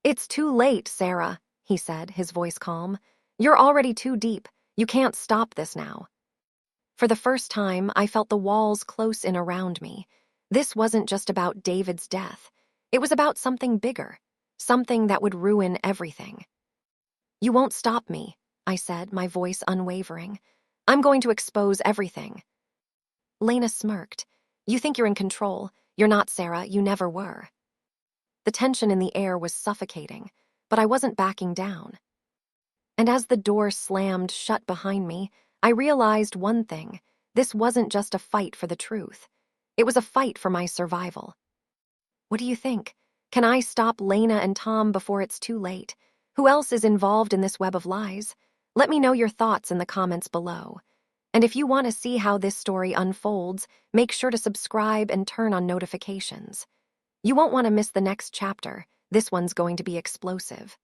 It's too late, Sarah, he said, his voice calm. You're already too deep. You can't stop this now. For the first time, I felt the walls close in around me. This wasn't just about David's death. It was about something bigger, something that would ruin everything. You won't stop me, I said, my voice unwavering. I'm going to expose everything. Lena smirked. You think you're in control. You're not, Sarah. You never were. The tension in the air was suffocating, but I wasn't backing down. And as the door slammed shut behind me, I realized one thing. This wasn't just a fight for the truth. It was a fight for my survival. What do you think? Can I stop Lena and Tom before it's too late? Who else is involved in this web of lies? Let me know your thoughts in the comments below. And if you want to see how this story unfolds, make sure to subscribe and turn on notifications. You won't want to miss the next chapter. This one's going to be explosive.